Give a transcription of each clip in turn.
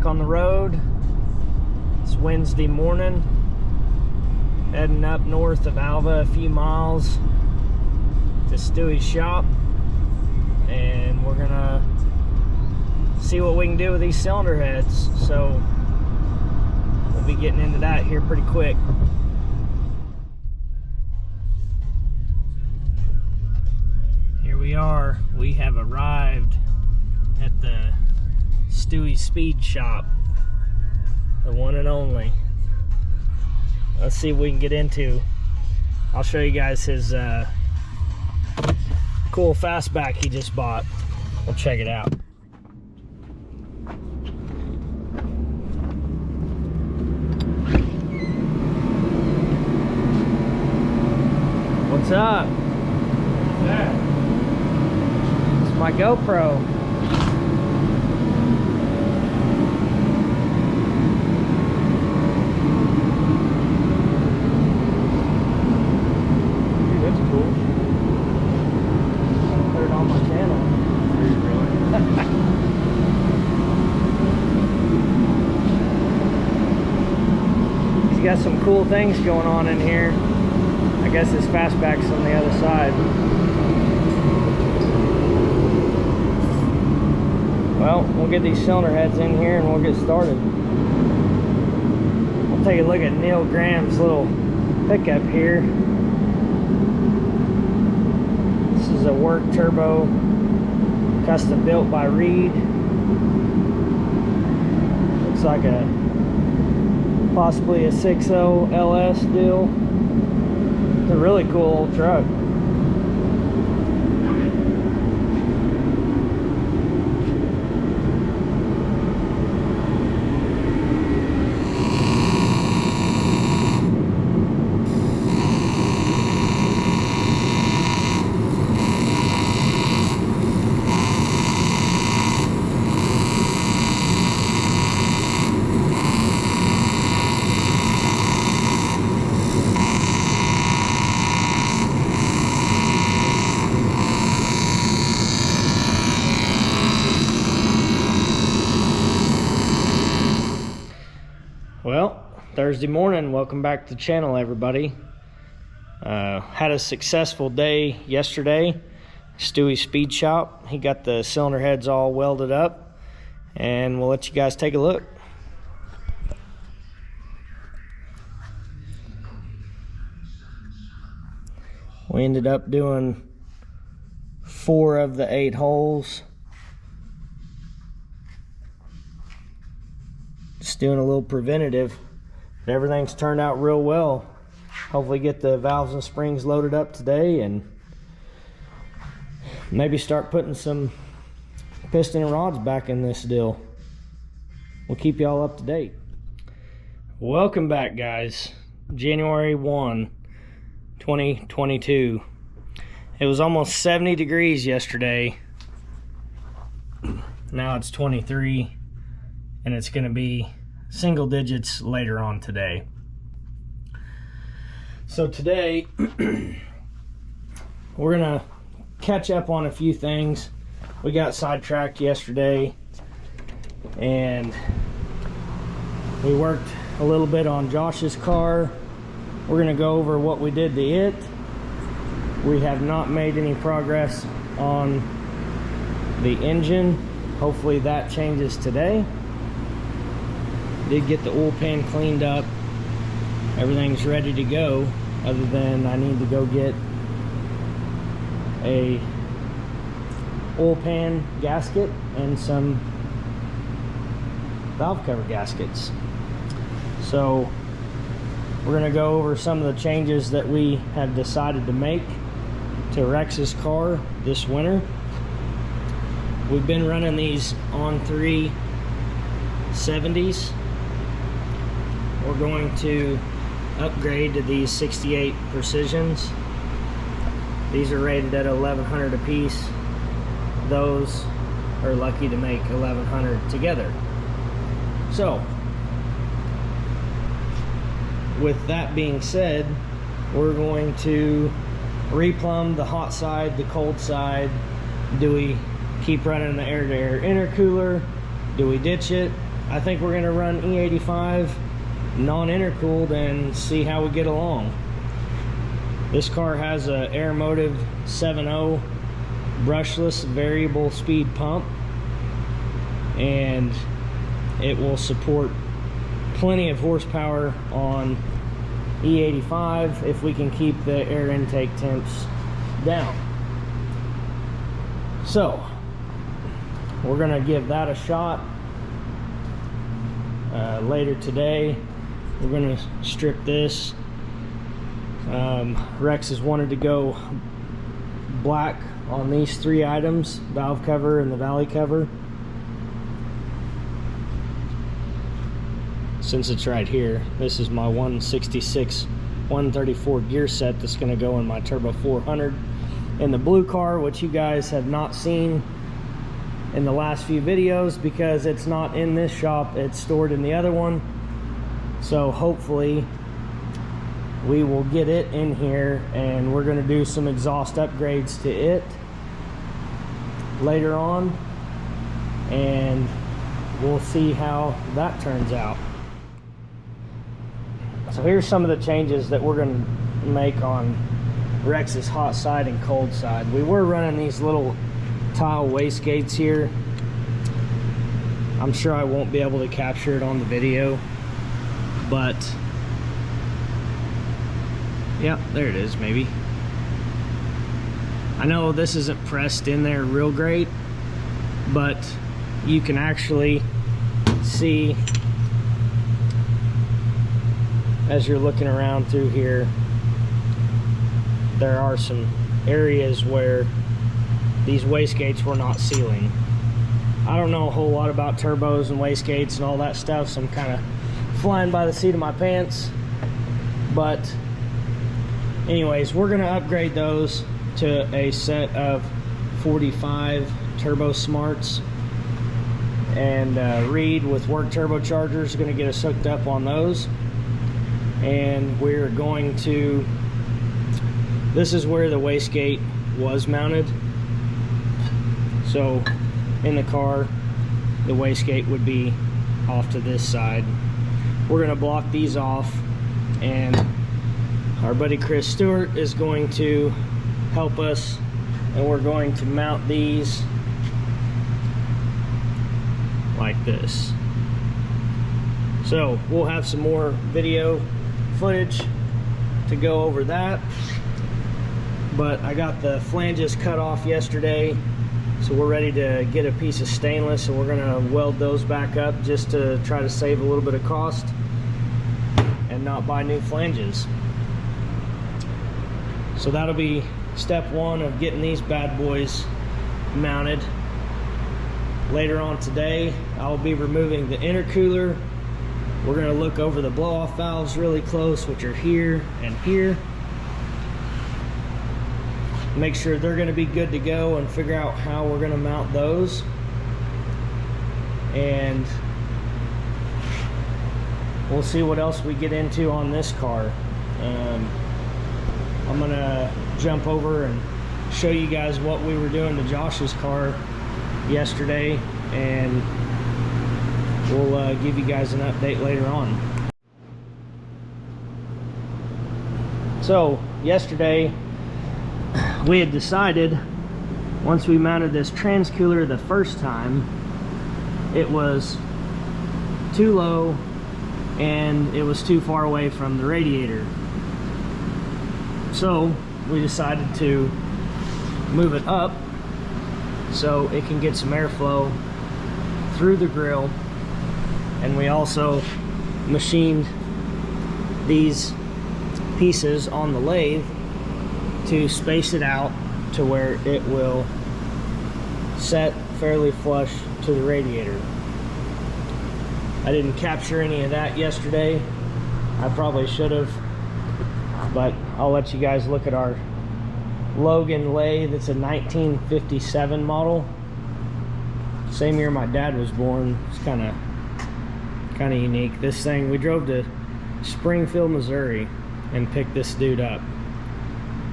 on the road. It's Wednesday morning, heading up north of Alva a few miles to Stewie's shop, and we're gonna see what we can do with these cylinder heads. So we'll be getting into that here pretty quick. Here we are. We have arrived at the Stewie's Speed Shop, the one and only. Let's see what we can get into. I'll show you guys his cool fastback he just bought. We'll check it out. What's up? What's that? It's my GoPro. Dude, that's cool. I'll put it on my channel. Dude, really? He's got some cool things going on in here. I guess his fastback's on the other side. Well, we'll get these cylinder heads in here and we'll get started. We'll take a look at Neil Graham's little pickup here. This is a work turbo, custom built by Reed. Looks like possibly a 6.0 LS deal. It's a really cool old truck. Well, Thursday morning, welcome back to the channel, everybody. Had a successful day yesterday. Stewie's Speed Shop. He got the cylinder heads all welded up, and we'll let you guys take a look. We ended up doing 4 of the 8 holes. Just doing a little preventative, but everything's turned out real well. Hopefully get the valves and springs loaded up today and maybe start putting some piston and rods back in this deal. We'll keep y'all up to date. Welcome back, guys. January 1, 2022. It was almost 70 degrees yesterday. Now it's 23, and it's going to be single digits later on today. So today we're gonna catch up on a few things. We got sidetracked yesterday and we worked a little bit on Josh's car. We're gonna go over what we did to it. We have not made any progress on the engine. Hopefully that changes today. Did get the oil pan cleaned up. Everything's ready to go, other than I need to go get a oil pan gasket and some valve cover gaskets. So we're gonna go over some of the changes that we have decided to make to Rex's car this winter. We've been running these on 370s. We're going to upgrade to these 68 Precisions. These are rated at 1100 a piece. Those are lucky to make 1100 together. So with that being said, we're going to replumb the hot side, the cold side. Do we keep running the air-to-air intercooler? Do we ditch it? I think we're gonna run E85 non-intercooled and see how we get along. This car has a Aeromotive 7.0 brushless variable speed pump, and it will support plenty of horsepower on E85 if we can keep the air intake temps down. So we're gonna give that a shot later today. We're gonna strip this. Rex has wanted to go black on these 3 items: valve cover and the valley cover. Since it's right here, this is my 166 134 gear set that's going to go in my Turbo 400 in the blue car, which you guys have not seen in the last few videos because it's not in this shop, it's stored in the other one. So hopefully we will get it in here, and we're going to do some exhaust upgrades to it later on, and we'll see how that turns out. So here's some of the changes that we're going to make on Rex's hot side and cold side. We were running these little tile wastegates here. I'm sure I won't be able to capture it on the video, but yeah, there it is, maybe. I know this isn't pressed in there real great, but you can actually see as you're looking around through here, there are some areas where these wastegates were not sealing. I don't know a whole lot about turbos and wastegates and all that stuff, so I'm kind of flying by the seat of my pants. But anyways, we're going to upgrade those to a set of 45 Turbo Smarts, and Reed with work turbochargers is going to get us hooked up on those. And we're going to, this is where the wastegate was mounted. So in the car, the wastegate would be off to this side. We're going to block these off, and our buddy Chris Stewart is going to help us, and we're going to mount these like this. So we'll have some more video footage to go over that, but I got the flanges cut off yesterday, so we're ready to get a piece of stainless, and we're going to weld those back up just to try to save a little bit of cost and not buy new flanges. So that'll be step 1 of getting these bad boys mounted. Later on today, I'll be removing the intercooler. We're going to look over the blow-off valves really close, which are here and here. Make sure they're going to be good to go and figure out how we're going to mount those. And we'll see what else we get into on this car. I'm going to jump over and show you guys what we were doing to Josh's car yesterday, and we'll give you guys an update later on. So yesterday we had decided, once we mounted this transcooler the first time, it was too low and it was too far away from the radiator. So we decided to move it up so it can get some airflow through the grill. And we also machined these pieces on the lathe to space it out to where it will set fairly flush to the radiator. I didn't capture any of that yesterday. I probably should have, but I'll let you guys look at our Logan lathe. It's a 1957 model. Same year my dad was born. It's kind of unique. This thing, we drove to Springfield, Missouri and picked this dude up,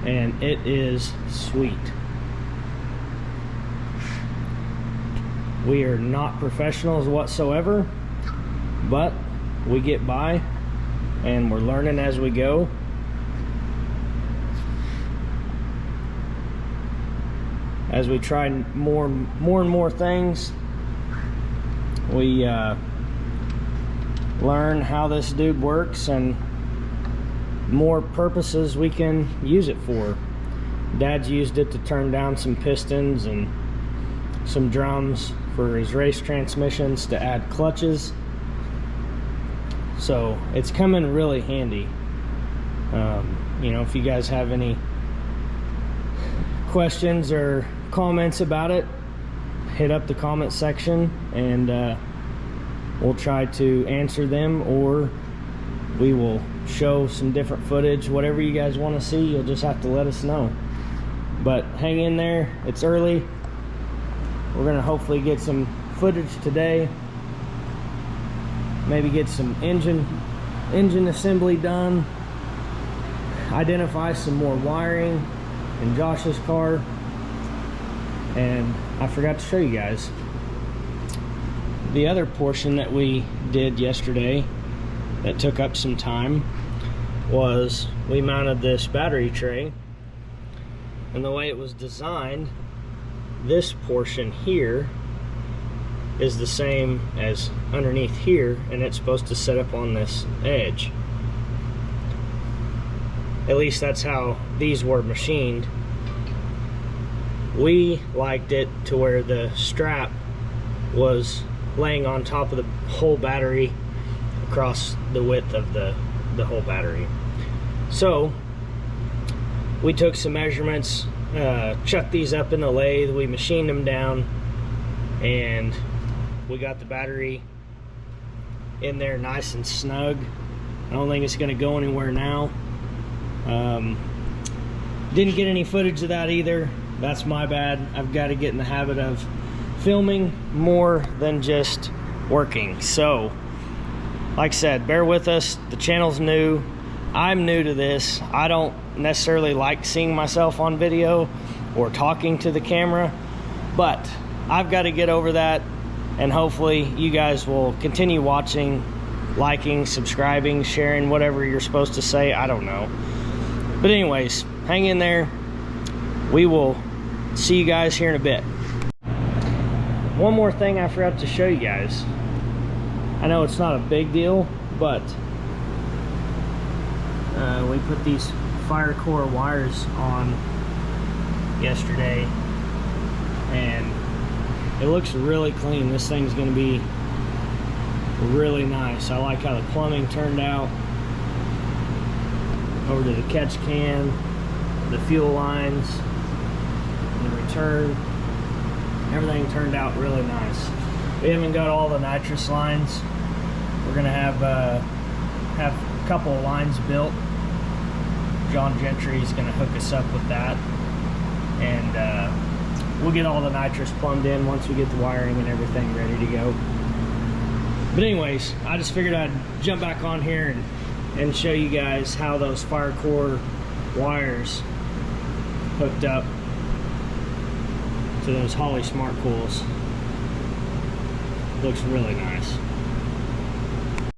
and it is sweet. We are not professionals whatsoever, but we get by and we're learning as we go. As we try more and more things, we learn how this dude works and more purposes we can use it for. Dad's used it to turn down some pistons and some drums for his race transmissions to add clutches. So it's coming really handy. You know, if you guys have any questions or comments about it, hit up the comment section and we'll try to answer them, or we will show some different footage. Whatever you guys want to see, you'll just have to let us know. But hang in there, it's early. We're gonna hopefully get some footage today, maybe get some engine assembly done, identify some more wiring in Josh's car. And I forgot to show you guys the other portion that we did yesterday that took up some time. Was we mounted this battery tray, and the way it was designed, this portion here is the same as underneath here, and it's supposed to set up on this edge. At least that's how these were machined. We liked it to where the strap was laying on top of the whole battery across the width of the whole battery. So we took some measurements, chucked these up in the lathe, we machined them down, and we got the battery in there nice and snug. I don't think it's going to go anywhere now. Didn't get any footage of that either. That's my bad. I've got to get in the habit of filming more than just working. So, like I said, bear with us. The channel's new. I'm new to this. I don't necessarily like seeing myself on video or talking to the camera, but I've got to get over that, and hopefully you guys will continue watching, liking, subscribing, sharing, whatever you're supposed to say. I don't know. But anyways, hang in there. We will see you guys here in a bit. One more thing I forgot to show you guys. I know it's not a big deal, but we put these fire core wires on yesterday, and it looks really clean. This thing's going to be really nice. I like how the plumbing turned out. Over to the catch can, the fuel lines, the return, everything turned out really nice. We haven't got all the nitrous lines. We're gonna have a couple of lines built. John Gentry is gonna hook us up with that, and we'll get all the nitrous plumbed in once we get the wiring and everything ready to go. But anyways, I just figured I'd jump back on here and show you guys how those fire core wires hooked up to those Holley Smart Cools. Looks really nice.